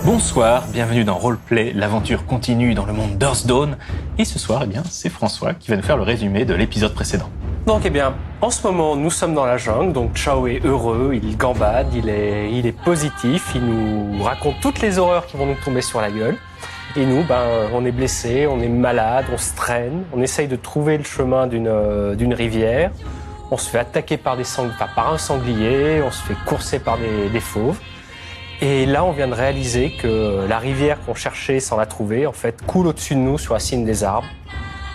Bonsoir, bienvenue dans Roleplay, l'aventure continue dans le monde d'Hearthstone. Et ce soir, c'est François qui va nous faire le résumé de l'épisode précédent. Donc, en ce moment, nous sommes dans la jungle, donc Chao est heureux, il gambade, il est positif, il nous raconte toutes les horreurs qui vont nous tomber sur la gueule. Et nous, on est blessés, on est malades, on se traîne, on essaye de trouver le chemin d'une rivière, on se fait attaquer par un sanglier, on se fait courser par des fauves. Et là, on vient de réaliser que la rivière qu'on cherchait sans la trouver, en fait, coule au-dessus de nous sur la cime des arbres,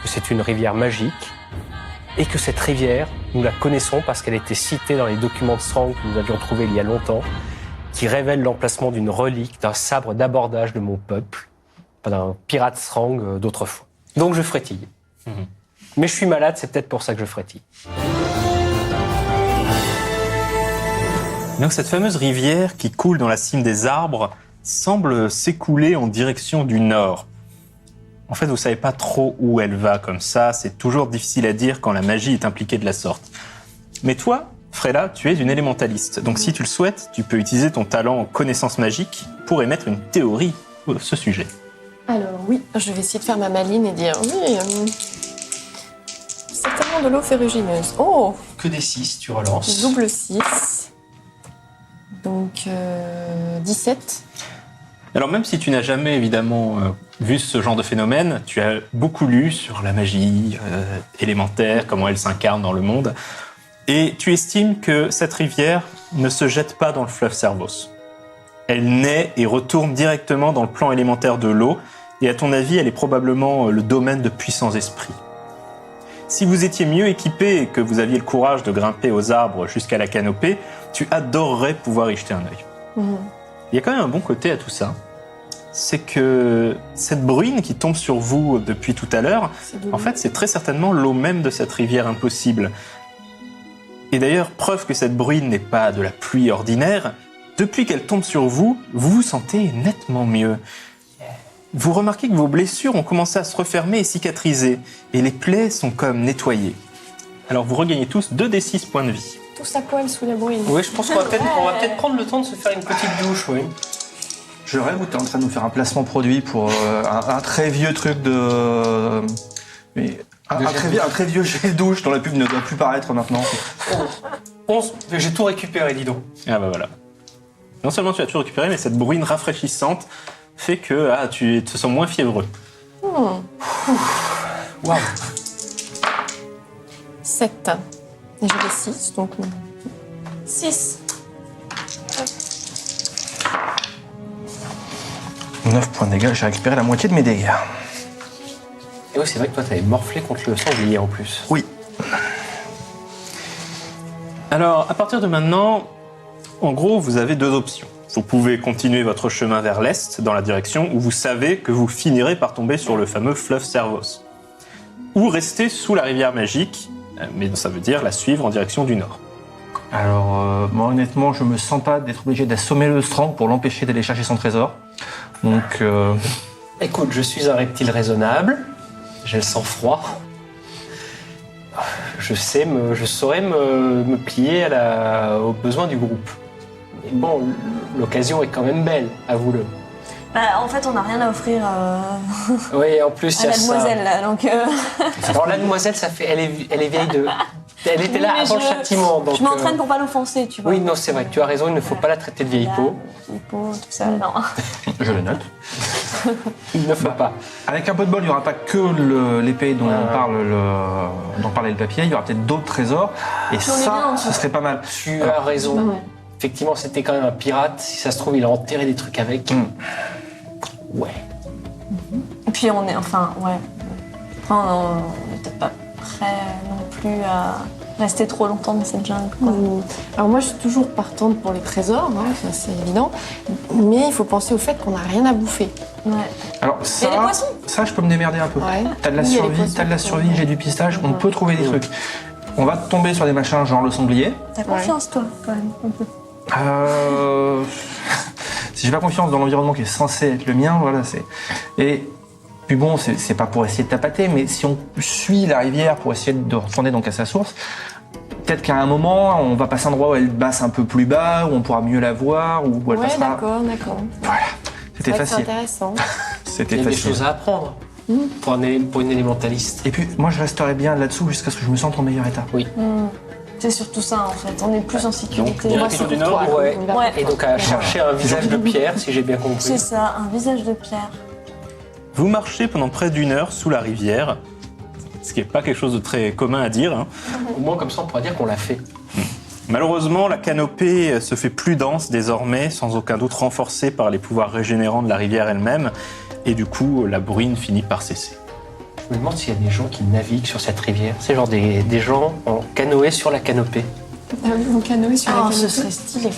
que c'est une rivière magique, et que cette rivière, nous la connaissons parce qu'elle était citée dans les documents de Strang que nous avions trouvés il y a longtemps, qui révèlent l'emplacement d'une relique, d'un sabre d'abordage de mon peuple, d'un pirate Strang d'autrefois. Donc je frétille. Mais je suis malade, c'est peut-être pour ça que je frétille. Donc cette fameuse rivière qui coule dans la cime des arbres semble s'écouler en direction du nord. En fait, vous savez pas trop où elle va comme ça, c'est toujours difficile à dire quand la magie est impliquée de la sorte. Mais toi, Freda, tu es une élémentaliste, donc si tu le souhaites, tu peux utiliser ton talent en connaissance magique pour émettre une théorie sur ce sujet. Alors oui, je vais essayer de faire ma maline et dire oui, certainement de l'eau ferrugineuse. Oh, Que des 6, tu relances. double 6. Donc 17. Alors même si tu n'as jamais évidemment vu ce genre de phénomène, tu as beaucoup lu sur la magie élémentaire, comment elle s'incarne dans le monde, et tu estimes que cette rivière ne se jette pas dans le fleuve Servos. Elle naît et retourne directement dans le plan élémentaire de l'eau, et à ton avis, elle est probablement le domaine de puissants esprits. Si vous étiez mieux équipé et que vous aviez le courage de grimper aux arbres jusqu'à la canopée, tu adorerais pouvoir y jeter un œil. Il y a quand même un bon côté à tout ça. C'est que cette bruine qui tombe sur vous depuis tout à l'heure, en fait, c'est très certainement l'eau même de cette rivière impossible. Et d'ailleurs, preuve que cette bruine n'est pas de la pluie ordinaire, depuis qu'elle tombe sur vous, vous vous sentez nettement mieux. Vous remarquez que vos blessures ont commencé à se refermer et cicatriser, et les plaies sont comme nettoyées. Alors vous regagnez tous 2d6 points de vie. Tous à poil sous la bruine. Oui, je pense qu'on va peut-être prendre le temps de se faire une petite douche, oui. Je rêve où t'es en train de nous faire un placement produit pour un très vieux truc de... Mais un très vieux gel douche dont la pub ne doit plus paraître maintenant. 11, j'ai tout récupéré, dis donc. Ah bah voilà. Non seulement tu as tout récupéré, mais cette bruine rafraîchissante fait que tu te sens moins fiévreux. Waouh. 7. Et j'avais 6, donc 6. 9 points de dégâts, j'ai récupéré la moitié de mes dégâts. Et oui, c'est vrai que toi, t'avais morflé contre le sanglier en plus. Oui. Alors, à partir de maintenant, en gros, vous avez deux options. Vous pouvez continuer votre chemin vers l'est, dans la direction où vous savez que vous finirez par tomber sur le fameux fleuve Servos. Ou rester sous la rivière magique, mais ça veut dire la suivre en direction du nord. Alors, moi honnêtement, je me sens pas d'être obligé d'assommer le Strang pour l'empêcher d'aller chercher son trésor. Donc... Écoute, je suis un reptile raisonnable, j'ai le sang-froid. Je saurais me plier aux besoins du groupe. Mais bon, l'occasion est quand même belle, avoue-le. En fait, on n'a rien à offrir Oui, en plus, il y à a la demoiselle, là, donc... Alors la demoiselle, elle est vieille de... Elle était là avant le châtiment, donc... Je m'entraîne pour pas l'offenser, tu vois. Oui, non, c'est vrai, tu as raison, il ne faut pas la traiter de vieille peau. Vieille peau, tout ça, non. Je le note. Il ne faut pas. Avec un peu de bol, il n'y aura pas que l'épée dont dont parlait le papier, il y aura peut-être d'autres trésors, et ça, ce serait pas mal. Tu as raison. Ouais. Effectivement, c'était quand même un pirate. Si ça se trouve, il a enterré des trucs avec. Ouais. Et puis, on est... Enfin, ouais. Après, on n'est peut-être pas prêt non plus à rester trop longtemps dans cette jungle, quoi. Alors moi, je suis toujours partante pour les trésors, ça c'est évident. Mais il faut penser au fait qu'on n'a rien à bouffer. Ouais. Alors Il y a des poissons. ça, je peux me démerder un peu. Ouais. T'as de la Oui, il y a les survie, poissons. t'as de la survie, j'ai du pistage, on peut trouver des trucs. On va tomber sur des machins genre le sanglier. T'as confiance, toi, quand même, un peu. Si j'ai pas confiance dans l'environnement qui est censé être le mien, voilà, c'est... Et puis bon, c'est pas pour essayer de tapater, mais si on suit la rivière pour essayer de retourner donc à sa source, peut-être qu'à un moment, on va passer un endroit où elle basse un peu plus bas, où on pourra mieux la voir, où elle Ouais, passera... d'accord. Voilà. C'était vrai que c'est facile. intéressant. Il C'était y a des facile. choses à apprendre pour une élémentaliste. Et puis, moi, je resterai bien là-dessous jusqu'à ce que je me sente en meilleur état. C'est surtout ça en fait, on est plus en sécurité. Donc, Moi, direction c'est du pour Nord, toi. ouais. On y va Ouais. pour Et toi. donc à chercher un visage de pierre, si j'ai bien compris. C'est ça, un visage de pierre. Vous marchez pendant près d'une heure sous la rivière, ce qui n'est pas quelque chose de très commun à dire, hein. Au moins comme ça on pourra dire qu'on l'a fait. Malheureusement, la canopée se fait plus dense désormais, sans aucun doute renforcée par les pouvoirs régénérants de la rivière elle-même, et du coup, la bruine finit par cesser. Je me demande s'il y a des gens qui naviguent sur cette rivière. C'est genre des gens en canoë sur la canopée. Ah oui, mon canoë sur la Oh, ce canopée. serait stylé.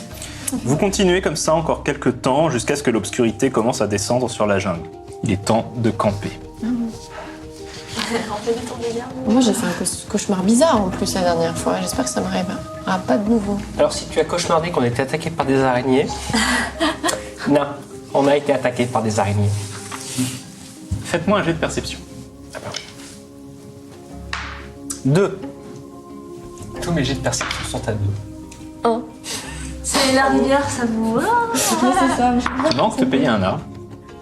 Vous continuez comme ça encore quelques temps, jusqu'à ce que l'obscurité commence à descendre sur la jungle. Il est temps de camper. On fait des tours de garde. Moi, j'ai fait un cauchemar bizarre en plus la dernière fois. J'espère que ça m'arrivera pas de nouveau. Alors si tu as cauchemardé qu'on était attaqué par des araignées, non, on a été attaqué par des araignées. Faites-moi un jet de perception. 2. Tous mes jets de perception sont à 2. C'est la rivière, ça vous. Oui, c'est ça. Tu manques de payer un arbre.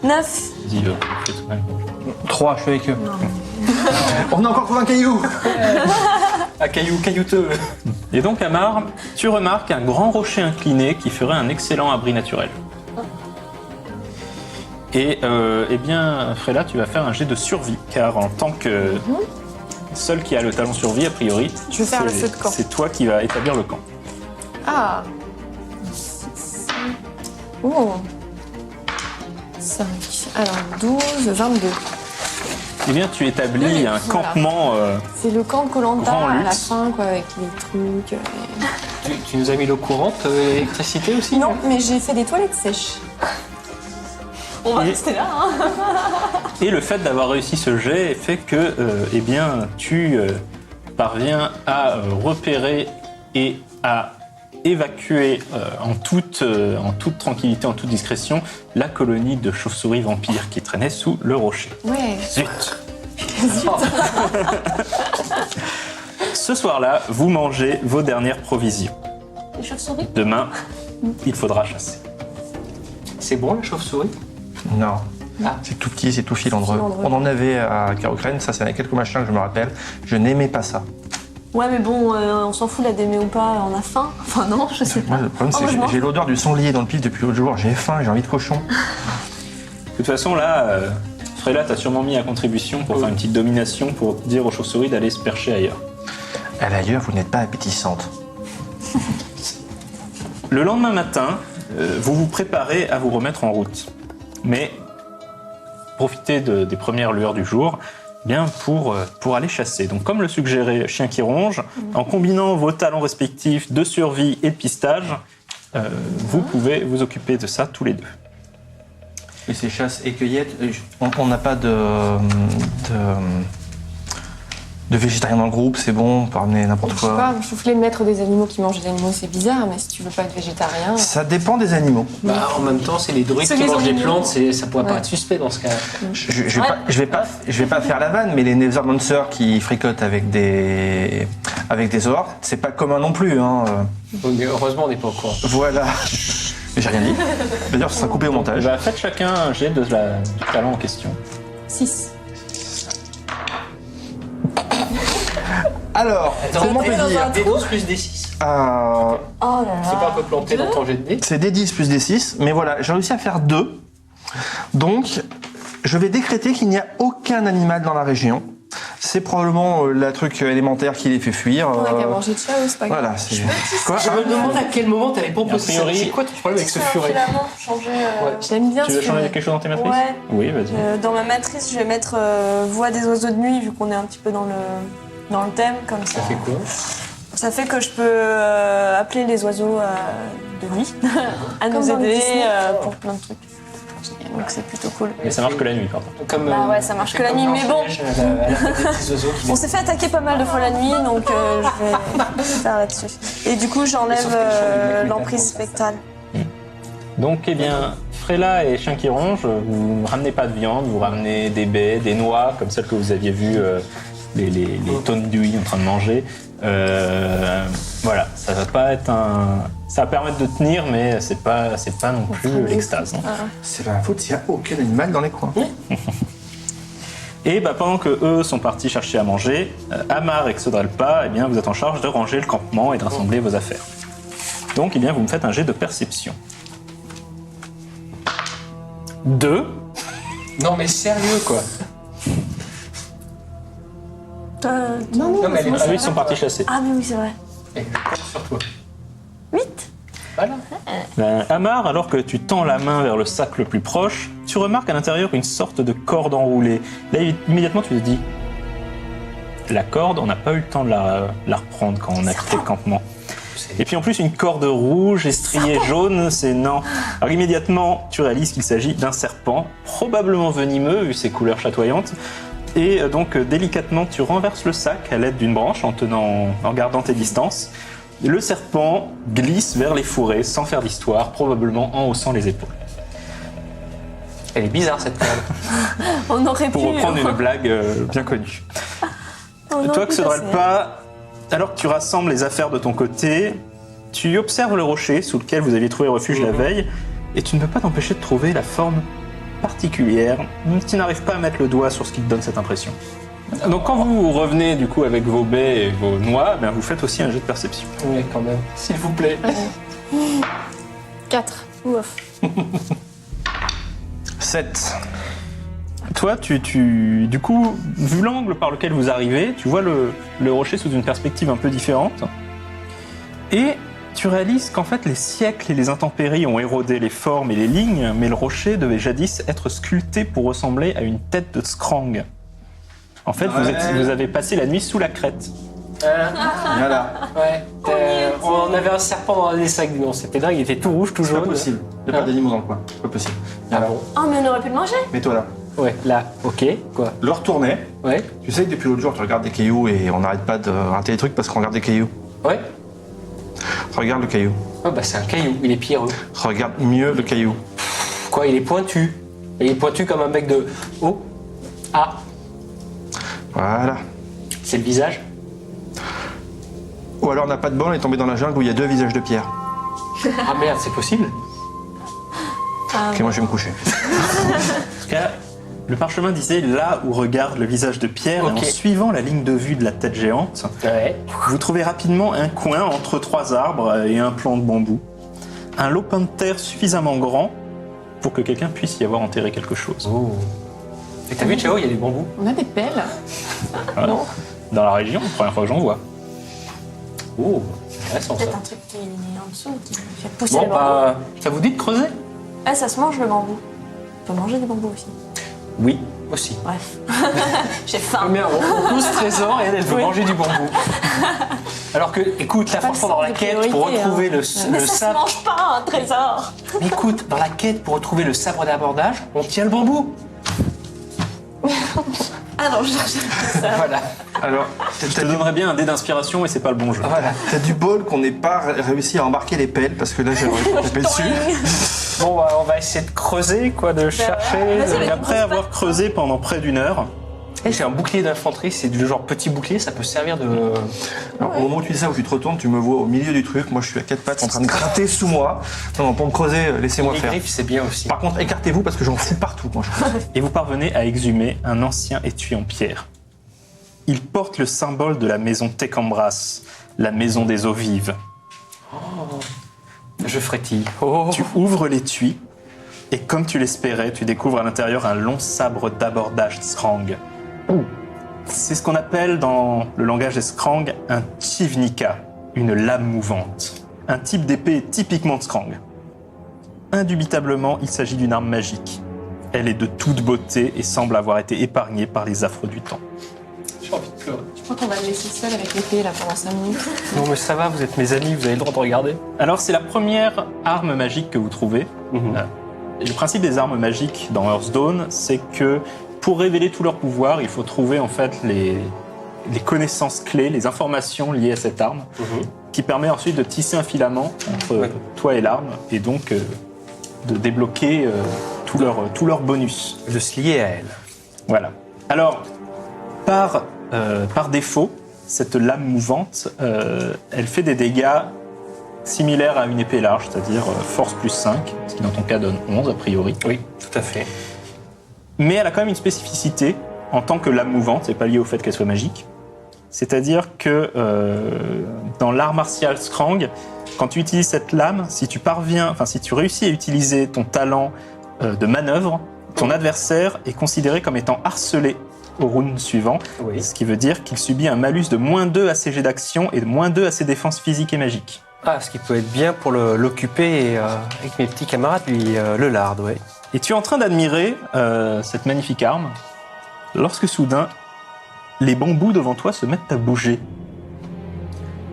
9. Dis-le. fais tout de même. 3, je suis avec eux. On a encore trouvé un caillou. Un caillou caillouteux. Et donc, Amar, tu remarques un grand rocher incliné qui ferait un excellent abri naturel. Et eh bien, Frela, tu vas faire un jet de survie, car en tant que seul qui a le talent survie, a priori, Je vais faire le c'est- feu de camp. c'est toi qui vas établir le camp. Ah. Oh. 5. Alors, 12, 22. Eh bien, tu établis un Voilà. campement. C'est le camp de Koh-Lanta Grand à la luxe. fin, quoi, avec les trucs. Tu nous as mis l'eau courante, l'électricité aussi Non, mais j'ai fait des toilettes sèches. On va Et- rester là, hein. Et le fait d'avoir réussi ce jet fait que, eh bien, tu parviens à repérer et à évacuer en toute tranquillité, en toute discrétion, la colonie de chauves-souris vampires qui traînait sous le rocher. Ouais. Zut. Ce soir-là, vous mangez vos dernières provisions. Les chauves-souris. Demain, il faudra chasser. C'est bon la chauve-souris? Non. Ah. C'est tout petit, c'est tout filandreux. Filandreux. On en avait à Carocrène, ça, c'est quelques machins que je me rappelle. Je n'aimais pas ça. Ouais, mais bon, on s'en fout, la d'aimer ou pas, on a faim. Enfin, non, je sais pas. Moi, le problème, Oh, c'est moi, je que mange. j'ai l'odeur du sanglier dans le pif depuis l'autre jour. J'ai faim, j'ai envie de cochon. De toute façon, là, Frela t'a sûrement mis à contribution pour faire une petite domination pour dire aux chauves-souris d'aller se percher ailleurs. À l'ailleurs, vous n'êtes pas appétissante. Le lendemain matin, vous vous préparez à vous remettre en route. Mais profitez des premières lueurs du jour bien pour aller chasser. Donc comme le suggérait Chien qui ronge, en combinant vos talents respectifs de survie et de pistage, vous pouvez vous occuper de ça tous les deux. Et ces chasses et cueillettes, on n'a pas de végétariens dans le groupe, c'est bon, on peut ramener n'importe Je sais quoi. pas, je trouve que les maîtres des animaux qui mangent des animaux, c'est bizarre, mais si tu veux pas être végétarien. Ça dépend des animaux. Bah, en même temps, c'est les druides C'est qui les mangent des animaux. plantes, ça pourrait Ouais. paraître suspect dans ce cas. Je vais pas faire la vanne, mais les Nethermancers qui fricotent avec des orques, c'est pas commun non plus. Hein. Mais heureusement, on n'est pas au courant. Voilà. J'ai rien dit. D'ailleurs, ça sera coupé au montage. Bah, faites chacun un jet du talent en question. 6. Alors, comment te dire Des 12 plus des 6. Oh là C'est là. pas un peu planté dans ton jet de dés? C'est des 10 plus des 6, mais voilà, j'ai réussi à faire 2. Donc, je vais décréter qu'il n'y a aucun animal dans la région. C'est probablement la truc élémentaire qui les fait fuir. On a qu'à manger de chat, c'est pas grave. Voilà, c'est. Quoi Je me demande à quel moment t'avais proposé ça. priori- C'est quoi ton problème avec ce furet? Filament, changer. Je l'aime bien Tu ce veux changer furet. quelque chose dans tes matrices? Ouais. Oui, vas-y. Dans ma matrice, je vais mettre voix des oiseaux de nuit, vu qu'on est un petit peu dans le thème, comme ça. Ça fait quoi? Ça fait que je peux appeler les oiseaux de nuit à nous Comme dans aider Disney. pour plein de trucs. Donc c'est plutôt cool. Mais ça marche que la nuit, pardon. Comme, Bah ouais, ça marche que la nuit, mais bon. Elle a des petits oiseaux qui On s'est fait attaquer pas mal de fois la nuit, donc je vais faire là-dessus. Et du coup, j'enlève l'emprise spectrale. Donc, eh bien, Frela et Chien qui ronge, vous ne ramenez pas de viande, vous ramenez des baies, des noix, comme celles que vous aviez vues les tonnes d'huile en train de manger. Voilà, ça va pas être ça va permettre de tenir, mais c'est pas non plus l'extase. Hein. C'est pas la faute s'il n'y a aucun animal dans les coins. Et pendant que eux sont partis chercher à manger, Amar et Xodrelpa, eh bien, vous êtes en charge de ranger le campement et de rassembler vos affaires. Donc, eh bien, vous me faites un jet de perception. 2. Non mais sérieux quoi. Non, mais elle est moi, pas- Eux, ils sont partis chasser. Ah, mais oui, c'est vrai. Et sur toi. 8. Voilà. Amar, alors que tu tends la main vers le sac le plus proche, tu remarques à l'intérieur une sorte de corde enroulée. Là, immédiatement, tu te dis, la corde, on n'a pas eu le temps de la reprendre quand on a quitté le campement. Et puis en plus, une corde rouge estriée jaune, c'est non. Alors immédiatement, tu réalises qu'il s'agit d'un serpent, probablement venimeux vu ses couleurs chatoyantes. Et donc délicatement, tu renverses le sac à l'aide d'une branche en gardant tes distances. Le serpent glisse vers les fourrés sans faire d'histoire, probablement en haussant les épaules. Elle est bizarre cette corde. On aurait Pour pu. reprendre une blague bien connue. On aurait Toi, pu Xodrelpa, alors que tu rassembles les affaires de ton côté, tu observes le rocher sous lequel vous aviez trouvé refuge la veille, et tu ne peux pas t'empêcher de trouver la forme particulière. Tu n'arrives pas à mettre le doigt sur ce qui te donne cette impression. Donc quand vous revenez du coup avec vos baies et vos noix, vous faites aussi un jet de perception. Oui quand même. S'il vous plaît. 4. Ouf. 7. Toi, du coup, vu l'angle par lequel vous arrivez, tu vois le rocher sous une perspective un peu différente. Et tu réalises qu'en fait, les siècles et les intempéries ont érodé les formes et les lignes, mais le rocher devait jadis être sculpté pour ressembler à une tête de Skrang. En fait, vous avez passé la nuit sous la crête. Voilà. Ouais. On avait un serpent dans les sacs, non, c'était dingue, il était tout rouge, tout C'est pas jaune. possible. Il n'y a pas d'animaux dans le coin. C'est pas possible. Ah bon. Ah, mais on aurait pu le manger. Mets-toi là. Ouais, là, ok, quoi. L'heure tournait. Ouais, Tu sais que depuis l'autre jour, tu regardes des cailloux et on n'arrête pas de rater les trucs parce qu'on regarde des cailloux. ouais. Regarde le caillou. Oh bah c'est un caillou, il est pierreux. Regarde mieux le caillou. Quoi, il est pointu. Il est pointu comme un mec de O. A. Voilà. C'est le visage. Ou alors on n'a pas de bol, on est tombé dans la jungle où il y a 2 visages de pierre. Ah merde, c'est possible. Ok, moi je vais me coucher. En tout cas, le parchemin disait là où regarde le visage de Pierre, Ok. et en suivant la ligne de vue de la tête géante, Ouais. vous trouvez rapidement un coin entre 3 arbres et un plant de bambou. Un lopin de terre suffisamment grand pour que quelqu'un puisse y avoir enterré quelque chose. Oh. Et t'as vu, Chao, il y a des bambous. On a des pelles. Voilà. Dans la région, première fois que j'en vois. Oh, intéressant ça. Peut-être un truc qui est en dessous, qui fait pousser Bon, le bambou. bah, ça vous dit de creuser? Ah, ça se mange le bambou. On peut manger des bambous aussi. Oui, aussi. Bref. J'ai faim. Mais on pousse trésor et elle veut Oui. manger du bambou. Alors que, écoute, là, Pas le franchement, dans la centre de quête pour priorité, retrouver hein. Mais le ça se sabre. mange pas, un trésor. Mais écoute, dans la quête pour retrouver le sabre d'abordage, on tient le bambou. Ah non, je cherche ça. Voilà. Alors, Je te donnerais bien un dé d'inspiration et c'est pas le bon jeu. Voilà. t'as du bol qu'on n'ait pas réussi à embarquer les pelles parce que là j'aurais pu taper dessus. Bon, bah, on va essayer de creuser, quoi, de chercher. vas-y, Et après avoir creusé pendant près d'1 heure, J'ai un bouclier d'infanterie, c'est du genre petit bouclier, ça peut servir de. Alors, au moment où tu dis ça, où tu te retournes, tu me vois au milieu du truc. Moi je suis à 4 pattes en train de gratter sous moi. Non, pour me creuser, laissez-moi Les faire. griffes, c'est bien aussi. Par contre, écartez-vous parce que j'en fous partout quand je creuse. et vous parvenez à exhumer un ancien étui en pierre. Il porte le symbole de la maison Tekambras, la maison des eaux vives. Je frétille. Oh. Tu ouvres l'étui et comme tu l'espérais, tu découvres à l'intérieur un long sabre d'abordage Skrang. C'est ce qu'on appelle dans le langage des Skrang un Chivnika, une lame mouvante. Un type d'épée typiquement Skrang. Indubitablement, il s'agit d'une arme magique. Elle est de toute beauté et semble avoir été épargnée par les affres du temps. J'ai envie de pleurer. Je crois qu'on va le laisser seul avec l'épée là pendant 5 minutes. Non, mais ça va, vous êtes mes amis, vous avez le droit de regarder. Alors, c'est la première arme magique que vous trouvez. Et le principe des armes magiques dans Hearthstone, c'est que pour révéler tout leur pouvoir, il faut trouver en fait les connaissances clés, les informations liées à cette arme, qui permet ensuite de tisser un filament entre toi et l'arme, et donc de débloquer tout leur bonus. De se lier à elle. Voilà. Alors, par par défaut, cette lame mouvante, elle fait des dégâts similaires à une épée large, c'est-à-dire force plus 5, ce qui dans ton cas donne 11 a priori. Oui, tout à fait. Mais elle a quand même une spécificité en tant que lame mouvante, c'est pas lié au fait qu'elle soit magique. C'est-à-dire que dans l'art martial Scrang, quand tu utilises cette lame, si tu réussis à utiliser ton talent de manœuvre, ton adversaire est considéré comme étant harcelé au round suivant, Oui. ce qui veut dire qu'il subit un malus de -2 à ses jets d'action et de -2 à ses défenses physiques et magiques. Ah, ce qui peut être bien pour l'occuper et, avec mes petits camarades, lui, le lard, ouais. Et tu es en train d'admirer cette magnifique arme, lorsque soudain, les bambous devant toi se mettent à bouger.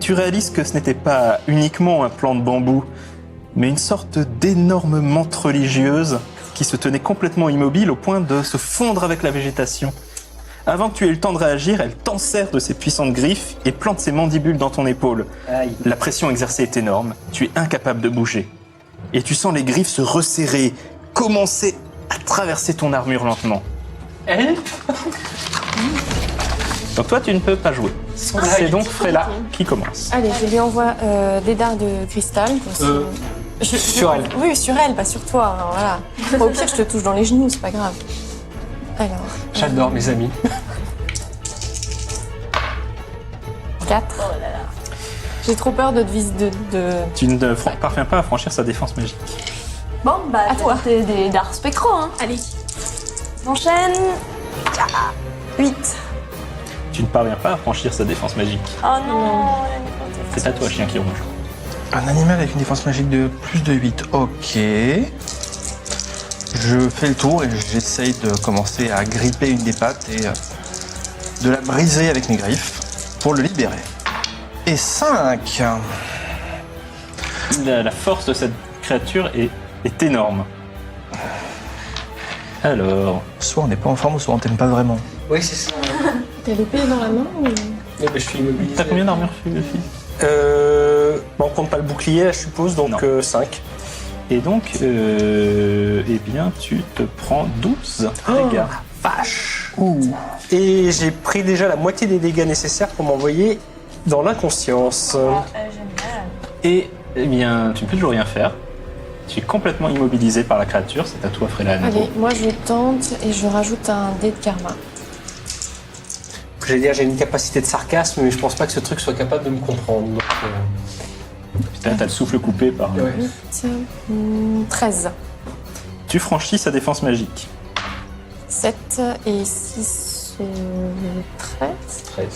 Tu réalises que ce n'était pas uniquement un plan de bambou, mais une sorte d'énorme menthe religieuse qui se tenait complètement immobile au point de se fondre avec la végétation. Avant que tu aies eu le temps de réagir, elle t'enserre de ses puissantes griffes et plante ses mandibules dans ton épaule. Aïe. La pression exercée est énorme, tu es incapable de bouger. Et tu sens les griffes se resserrer, commencer à traverser ton armure lentement. Donc toi, tu ne peux pas jouer. C'est donc Frela qui commence. Allez, je lui envoie des dards de cristal. Sur elle. Oui, sur elle, pas sur toi. Alors, voilà. Au pire, je te touche dans les genoux, c'est pas grave. Alors. J'adore mes amis. 4. J'ai trop peur de te viser de... Tu ne parviens pas à franchir sa défense magique. Bon, bah, À toi. t'es des dards spectraux, hein. Allez. J'enchaîne. 8. Tu ne parviens pas à franchir sa défense magique. Oh non. C'est à toi, chien qui ronge. Un animal avec une défense magique de plus de 8. Ok. Je fais le tour et j'essaye de commencer à gripper une des pattes et de la briser avec mes griffes pour le libérer. Et 5. La force de cette créature est énorme. Alors, Soit on n'est pas en forme, soit on t'aime pas vraiment. Oui, c'est ça. T'as l'épée dans la main ou... Mais je suis immobilisé. t'as combien d'armure, fille? On compte pas le bouclier, je suppose, donc Non. 5. Et donc, eh bien, tu te prends 12 dégâts. Vache. Et j'ai pris déjà la moitié des dégâts nécessaires pour m'envoyer dans l'inconscience. Génial. Et, eh bien, tu ne peux toujours rien faire. Tu es complètement immobilisé par la créature. C'est à toi, Frela, à nouveau. Allez, moi je tente et je rajoute un dé de karma. J'allais dire, j'ai une capacité de sarcasme, mais je pense pas que ce truc soit capable de me comprendre. Donc, Putain, t'as le souffle coupé par... 8, 13. Tu franchis sa défense magique. 7 et 6, 13. 13.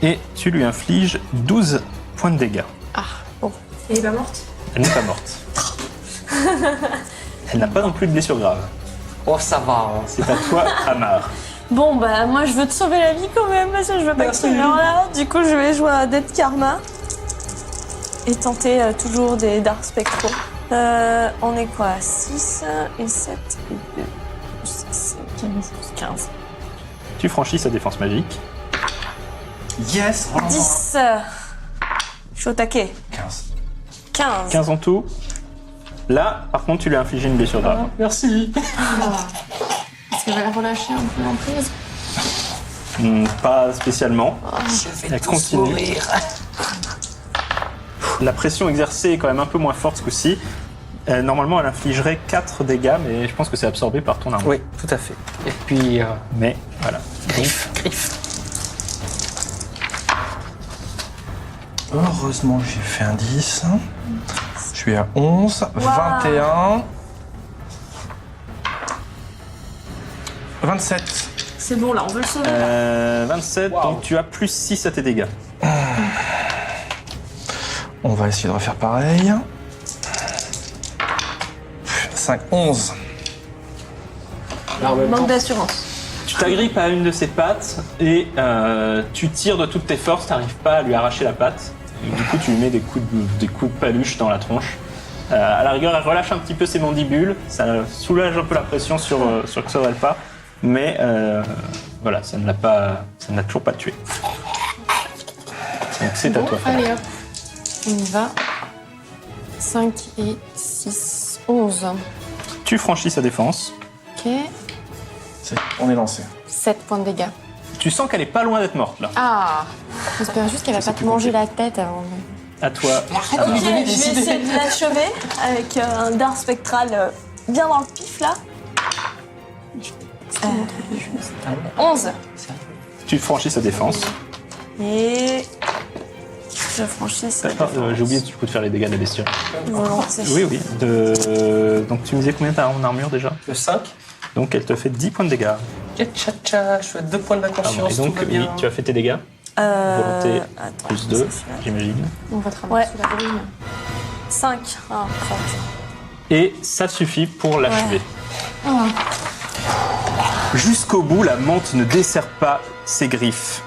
Et tu lui infliges 12 points de dégâts. Ah, bon. Elle est pas morte. Elle n'est pas morte. Elle n'a pas non plus de blessure grave. Oh, ça va. Hein. C'est à toi, Amar. Bon, bah, moi, je veux te sauver la vie quand même, parce que je veux pas que tu meurs là. Du coup, je vais jouer à Dead Karma. Et tenter toujours des dards spectraux. On est quoi? 6 et 7 et 2. 6, 15. Tu franchis sa défense magique. Yes. 10. Je suis au taquet. 15. 15. 15 en tout. Là, par contre, tu lui as infligé une blessure grave. Merci. Est-ce qu'elle va la relâcher un peu l'emprise? Pas spécialement. Je vais Elle continue. La pression exercée est quand même un peu moins forte ce coup-ci. Normalement, elle infligerait 4 dégâts, mais je pense que c'est absorbé par ton arme. Oui, tout à fait. Et puis, Mais voilà. griffe. Heureusement, j'ai fait un 10. Je suis à 11, 21, 27. C'est bon, là, on veut le sauver. 27, donc tu as plus 6 à tes dégâts. On va essayer de refaire pareil. 5, 11. Là, en même Manque temps, d'assurance. Tu t'agrippes à une de ses pattes et tu tires de toutes tes forces, tu n'arrives pas à lui arracher la patte. Et du coup, tu lui mets des coups de paluche dans la tronche. À la rigueur, elle relâche un petit peu ses mandibules, ça soulage un peu la pression sur Xorelpa, mais voilà, ça ne l'a toujours pas tué. Donc c'est à toi. Fred. Allez hop, on y va. 5 et 6, 11. Tu franchis sa défense. Ok, On est lancé. 7 points de dégâts. Tu sens qu'elle est pas loin d'être morte là. Ah, j'espère juste qu'elle va pas te manger la tête avant. À toi. Ok, je vais essayer de l'achever avec un dard spectral bien dans le pif là. 11. Tu franchis sa défense. Et je franchis cette J'ai oublié, tu peux te faire les dégâts de la bestiole. volonté. Oui. Donc tu me disais combien t'as en armure déjà? Le 5. Donc elle te fait 10 points de dégâts. Tcha-tcha-tcha, je fais 2 points de la Pardon. conscience, Et donc tout va bien. oui, tu as fait tes dégâts. Volonté Attends, plus 2, c'est celui-là. j'imagine. On va travailler Ouais. sous la brune. 5. Ah, fuck. Et ça suffit pour l'achever. Ah. Jusqu'au bout, la menthe ne desserre pas ses griffes.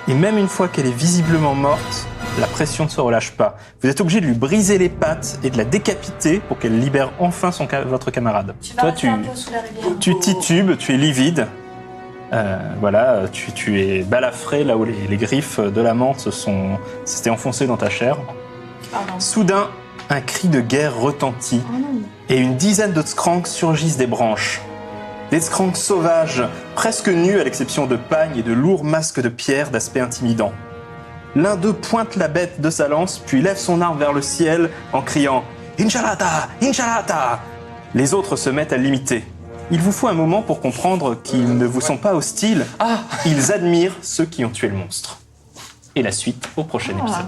Et même une fois qu'elle est visiblement morte, la pression ne se relâche pas. Vous êtes obligé de lui briser les pattes et de la décapiter pour qu'elle libère enfin votre camarade. Tu vas rester un peu sous la rivière. Tu titubes, tu es livide. Tu es balafré là où les griffes de la menthe s'étaient enfoncées dans ta chair. Pardon. Soudain, un cri de guerre retentit et une dizaine de Skranks surgissent des branches. Des Skranks sauvages, presque nus à l'exception de pagnes et de lourds masques de pierre d'aspect intimidant. L'un d'eux pointe la bête de sa lance, puis lève son arme vers le ciel en criant « Inchalata! Inchalata !» Les autres se mettent à l'imiter. Il vous faut un moment pour comprendre qu'ils ne vous sont pas hostiles. Ils admirent ceux qui ont tué le monstre. Et la suite au prochain épisode.